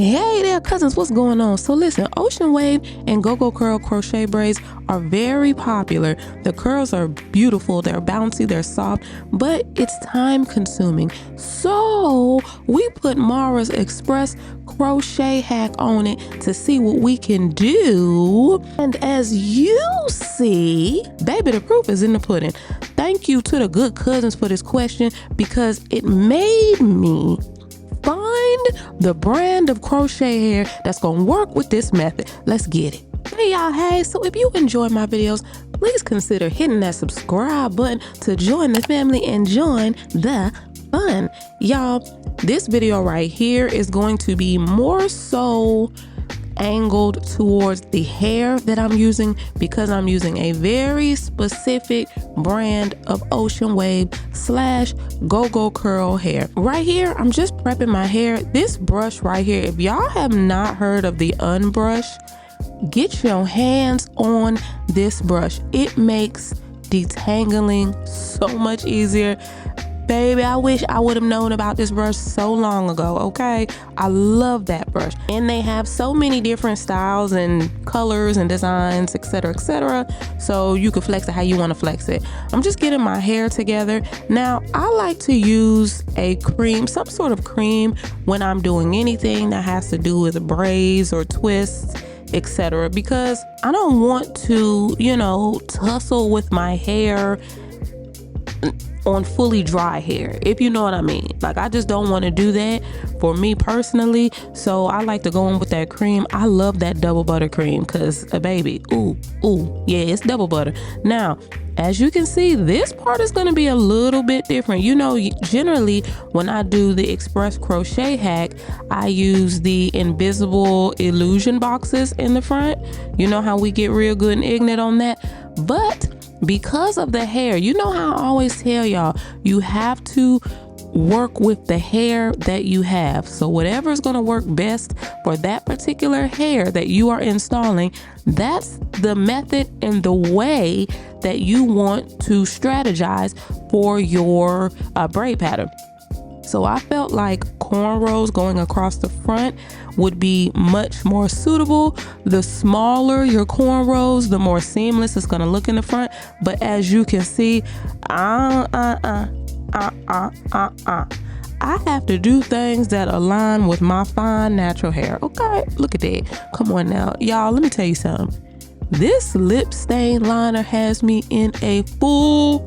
Hey there, cousins, what's going on? So listen, Ocean Wave and Gogo Curl crochet braids are very popular. The curls are beautiful, they're bouncy, they're soft, but it's time consuming. So we put Mara's Express crochet hack on it to see what we can do. And as you see, baby, the proof is in the pudding. Thank you to the good cousins for this question because it made me find the brand of crochet hair that's gonna work with this method. Let's get it. Hey y'all, hey, so if you enjoy my videos, please consider hitting that subscribe button to join the family and join the fun. Y'all, this video right here is going to be more so angled towards the hair that I'm using because I'm using a very specific brand of Ocean Wave / Gogo Curl hair. Right here, I'm just prepping my hair. This brush right here, if y'all have not heard of the Unbrush, get your hands on this brush. It makes detangling so much easier. Baby, I wish I would have known about this brush so long ago, okay? I love that brush. And they have so many different styles and colors and designs, etc., etc. So you can flex it how you want to flex it. I'm just getting my hair together. Now, I like to use a cream, some sort of cream, when I'm doing anything that has to do with braids or twists, etc. because I don't want to, tussle with my hair on fully dry hair, if you know what I mean. Like, I just don't want to do that for me personally, so I like to go in with that cream. I love that double butter cream because baby, ooh, yeah, it's double butter. Now, as you can see, this part is going to be a little bit different. Generally when I do the express crochet hack, I use the invisible illusion boxes in the front. You know how we get real good and ignorant on that, but because of the hair, you know how I always tell y'all, you have to work with the hair that you have. So whatever is going to work best for that particular hair that you are installing, that's the method and the way that you want to strategize for your braid pattern. So I felt like cornrows going across the front would be much more suitable. The smaller your cornrows, the more seamless it's gonna look in the front. But as you can see, I have to do things that align with my fine natural hair. Okay, look at that. Come on now, y'all, let me tell you something. This lip stain liner has me in a full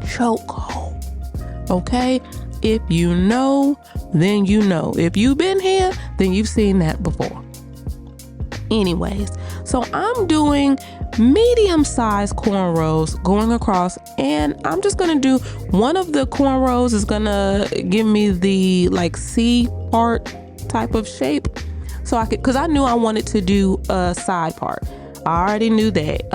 chokehold, okay? If you know, then you know. If you've been here, then you've seen that before. Anyways, so I'm doing medium-sized cornrows going across, and I'm just gonna do one of the cornrows is gonna give me the like C part type of shape. So I could, because I knew I wanted to do a side part. I already knew that.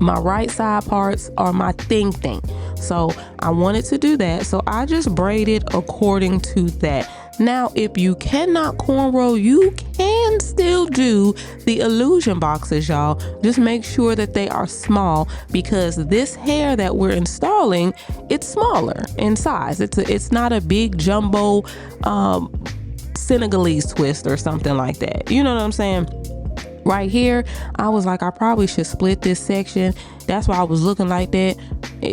My right side parts are my thing. So I wanted to do that. So I just braided according to that. Now, if you cannot cornrow, you can still do the illusion boxes, y'all. Just make sure that they are small because this hair that we're installing, it's smaller in size. It's not a big jumbo Senegalese twist or something like that. You know what I'm saying? Right here, I was like, I probably should split this section. That's why I was looking like that.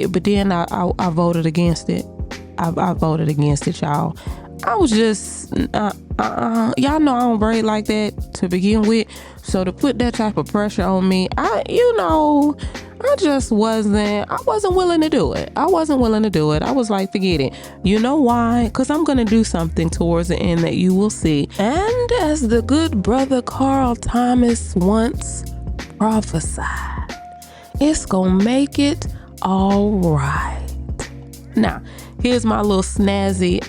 But then I voted against it. I voted against it, y'all. I was just, y'all know I don't braid like that to begin with. So to put that type of pressure on me, I wasn't willing to do it. I was like, forget it. You know why? Because I'm going to do something towards the end that you will see. And as the good brother Carl Thomas once prophesied, it's going to make it all right. Now, here's my little snazzy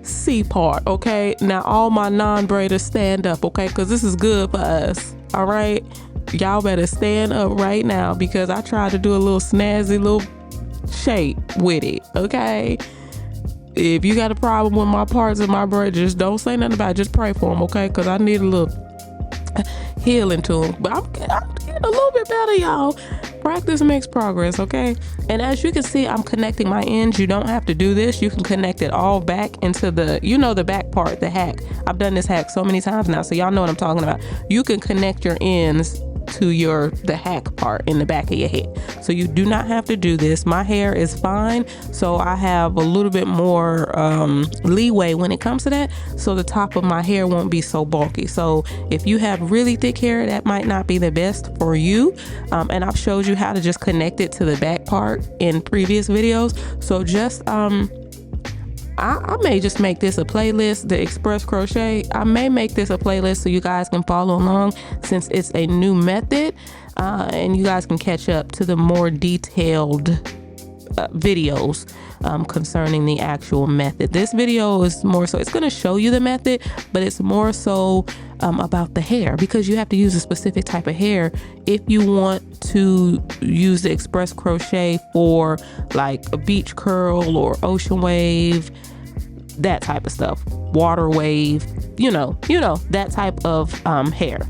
C part, okay? Now, all my non-braiders stand up, okay? Because this is good for us, all right? Y'all better stand up right now because I tried to do a little snazzy little shape with it, okay? If you got a problem with my parts of my braid, just don't say nothing about it. Just pray for them, okay? Because I need a little healing to them. But I'm getting a little bit better, y'all. practice makes progress, okay? And as you can see, I'm connecting my ends. You don't have to do this. You can connect it all back into the, you know, the back part, the hack. I've done this hack so many times now, so y'all know what I'm talking about. You can connect your ends to the hack part in the back of your head. So you do not have to do this. My hair is fine, so I have a little bit more leeway when it comes to that, so the top of my hair won't be so bulky. So if you have really thick hair, that might not be the best for you. And I've showed you how to just connect it to the back part in previous videos. So just I may just make this a playlist, the express crochet. I may make this a playlist so you guys can follow along, since it's a new method, and you guys can catch up to the more detailed videos concerning the actual method. This video is more so, it's going to show you the method, but it's more so about the hair, because you have to use a specific type of hair if you want to use the express crochet for like a beach curl or ocean wave, that type of stuff, water wave, you know, that type of hair.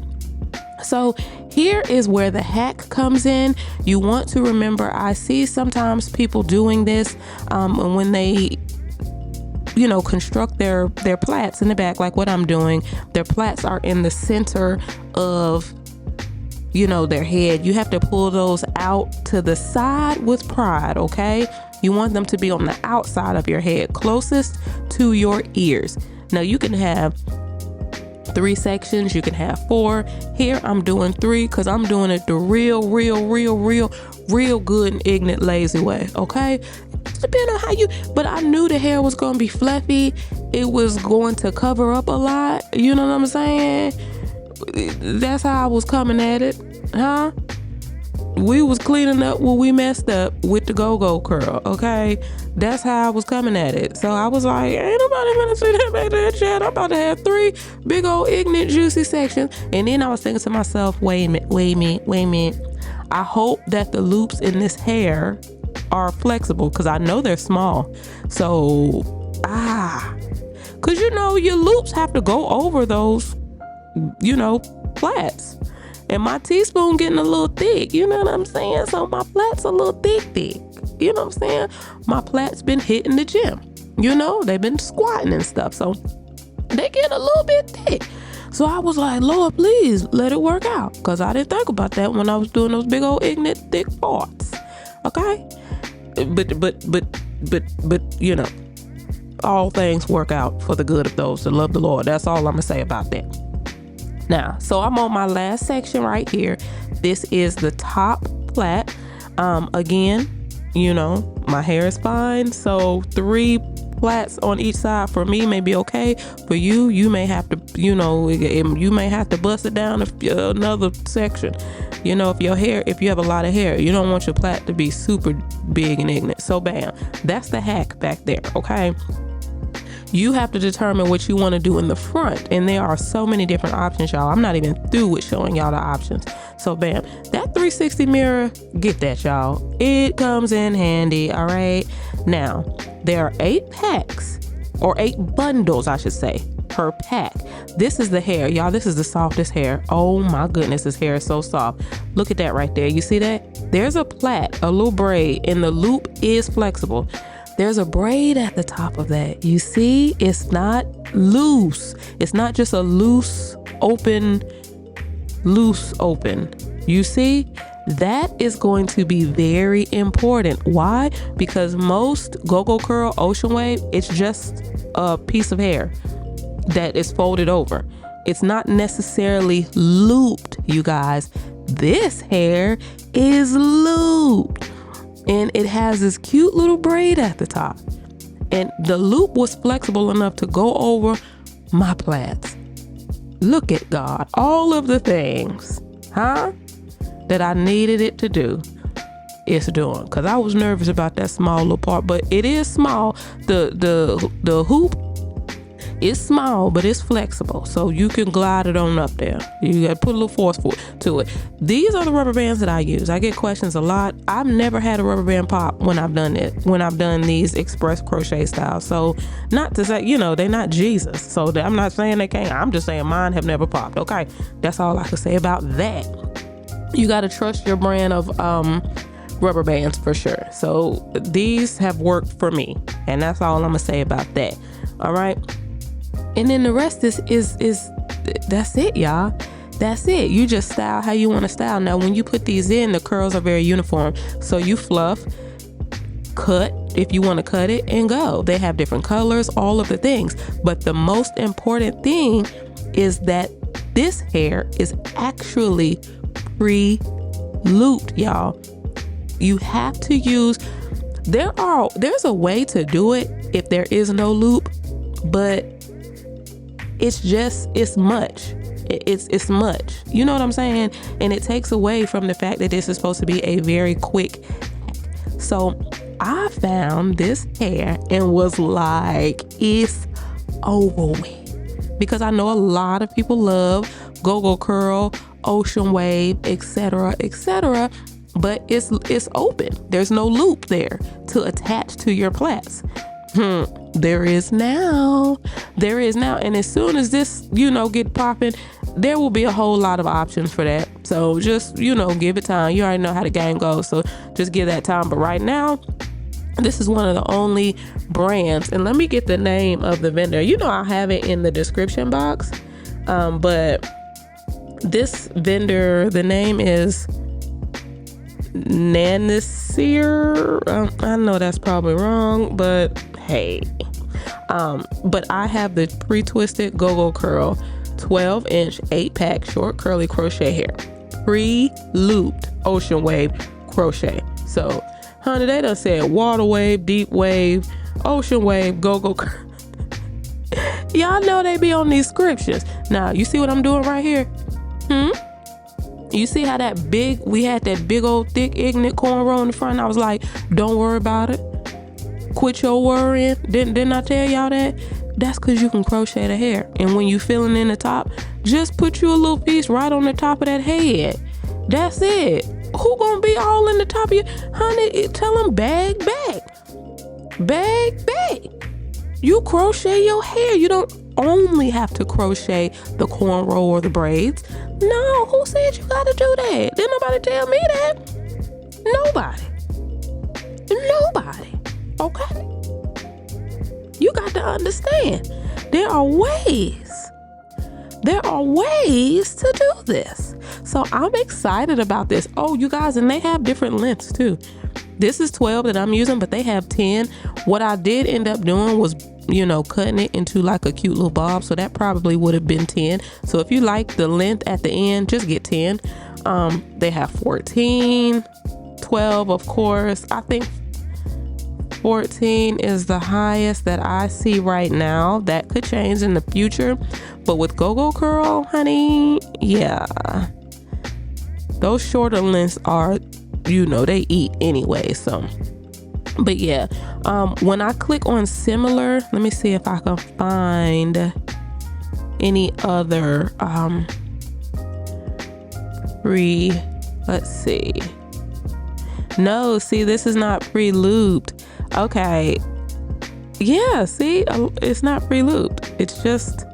So here is where the hack comes in. You want to remember, I see sometimes people doing this when they, you know, construct their plaits in the back, like what I'm doing. Their plaits are in the center of, you know, their head. You have to pull those out to the side with pride, okay? You want them to be on the outside of your head, closest to your ears. Now you can have 3 sections, you can have 4. Here I'm doing 3 because I'm doing it the real good and ignorant lazy way, okay? Depending on how you, but I knew the hair was gonna be fluffy. It was going to cover up a lot, you know what I'm saying? That's how I was coming at it, huh? We was cleaning up what we messed up with the Gogo Curl, okay? That's how I was coming at it. So I was like, ain't nobody gonna see that back there, Chad. I'm about to have 3 big old ignorant juicy sections. And then I was thinking to myself, wait a minute. I hope that the loops in this hair are flexible, because I know they're small. So, because you know, your loops have to go over those, you know, plaits. And my teaspoon getting a little thick, you know what I'm saying? So my plaits a little thick. You know what I'm saying? My plaits been hitting the gym. You know, they've been squatting and stuff. So they getting a little bit thick. So I was like, Lord, please let it work out. Because I didn't think about that when I was doing those big old ignorant thick parts. Okay? But you know, all things work out for the good of those that love the Lord. That's all I'm going to say about that. Now, so I'm on my last section right here. This is the top plait. Again, you know, my hair is fine. So 3 plaits on each side for me may be okay. For you, you may have to, you know, you may have to bust it down another section. You know, if you have a lot of hair, you don't want your plait to be super big and ignorant. So bam, that's the hack back there, okay? You have to determine what you want to do in the front, and there are so many different options, y'all. I'm not even through with showing y'all the options. So bam, that 360 mirror, get that, y'all. It comes in handy, all right? Now, there are 8 packs, or 8 bundles, I should say, per pack. This is the hair, y'all. This is the softest hair. Oh my goodness, this hair is so soft. Look at that right there. You see that? There's a plait, a little braid, and the loop is flexible. There's a braid at the top of that. You see, it's not loose. It's not just a loose open. You see, that is going to be very important. Why? Because most Gogo Curl, Ocean Wave, it's just a piece of hair that is folded over. It's not necessarily looped, you guys. This hair is looped. And it has this cute little braid at the top. And the loop was flexible enough to go over my plaits. Look at God. All of the things, that I needed it to do, it's doing. Because I was nervous about that small little part. But it is small. The hoop is small, but it's flexible. So you can glide it on up there. You got to put a little force to it. These are the rubber bands that I use. I get questions a lot. I've never had a rubber band pop when I've done it. When I've done these express crochet styles. So not to say, you know, they're not Jesus. So I'm not saying they can't. I'm just saying mine have never popped. Okay. That's all I can say about that. you got to trust your brand of rubber bands for sure. So these have worked for me, and that's all I'm gonna say about that. All right, and then the rest is that's it, y'all. That's it. You just style how you want to style. Now when you put these in, the curls are very uniform, so you fluff, cut if you want to cut it, and go. They have different colors, all of the things, but the most important thing is that this hair is actually pre-looped, y'all. You have to use, there's a way to do it if there is no loop, but it's much. It's much. You know what I'm saying? And it takes away from the fact that this is supposed to be a very quick hack. So I found this hair and was like, it's over with. Because I know a lot of people love Gogo Curl, Ocean Wave, etc., etc., but it's open. There's no loop there to attach to your plaits. There is now. And as soon as this, get popping, there will be a whole lot of options for that. So just, give it time. You already know how the game goes. So just give that time. But right now, this is one of the only brands. And let me get the name of the vendor. I'll have it in the description box. But this vendor, the name is Nanisir. I know that's probably wrong, but hey. But I have the pre-twisted Gogo Curl 12-inch 8-pack short curly crochet hair, pre-looped ocean wave crochet. So, honey, they done said water wave, deep wave, ocean wave, Gogo Curl. Y'all know they be on these scriptures. Now, you see what I'm doing right here? You see how we had that big old thick ignorant cornrow in the front? I was like, don't worry about it. Quit your worrying. Didn't I tell y'all that? That's because you can crochet the hair. And when you filling in the top, just put you a little piece right on the top of that head. That's it. Who gonna be all in the top of you? Honey, tell them bag back. Bag back. You crochet your hair. You don't only have to crochet the cornrow or the braids. No, who said you gotta do that? Didn't nobody tell me that. Nobody. Okay? You got to understand. There are ways to do this. So I'm excited about this. Oh, you guys, and they have different lengths too. This is 12 that I'm using, but they have 10. What I did end up doing was, cutting it into like a cute little bob. So that probably would have been 10. So if you like the length at the end, just get 10. They have 14, 12, of course. I think 14 is the highest that I see right now. That could change in the future. But with Gogo Curl, honey, yeah. Those shorter lengths are, they eat anyway. So, but yeah, when I click on similar, let me see if I can find any other let's see. No, see, this is not pre-looped. Okay. Yeah, see, it's not pre-looped. It's just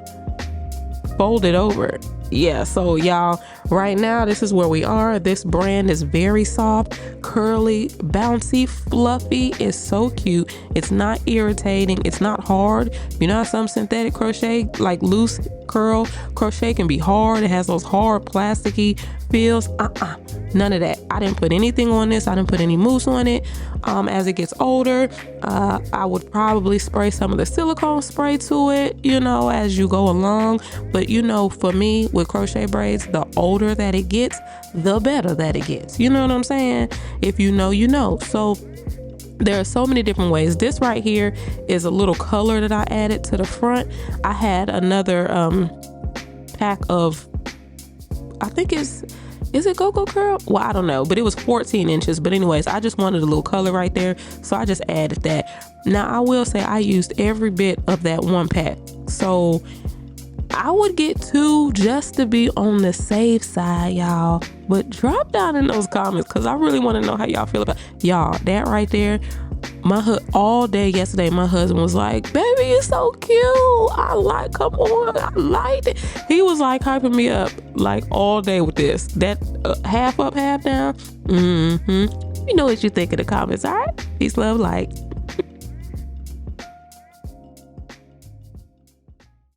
folded over. Yeah, so y'all, right now, this is where we are. This brand is very soft, curly, bouncy, fluffy. It's so cute. It's not irritating. It's not hard. How some synthetic crochet, like loose curl crochet, can be hard. It has those hard plasticky feels. None of that. I didn't put anything on this. I didn't put any mousse on it. As it gets older, I would probably spray some of the silicone spray to it, as you go along. But for me with crochet braids, the older that it gets, the better that it gets. You know what I'm saying? If you know. So there are so many different ways. This right here is a little color that I added to the front. I had another pack of, I think is it Gogo Curl? Well, I don't know, but it was 14 inches. But anyways, I just wanted a little color right there, so I just added that. Now, I will say I used every bit of that one pack. So I would get 2 just to be on the safe side, y'all. But drop down in those comments, because I really want to know how y'all feel about y'all. That right there, All day yesterday, my husband was like, baby, you're so cute. Come on, I liked it. He was like hyping me up like all day with this. That half up, half down. You know what you think in the comments, all right? Peace, love, like.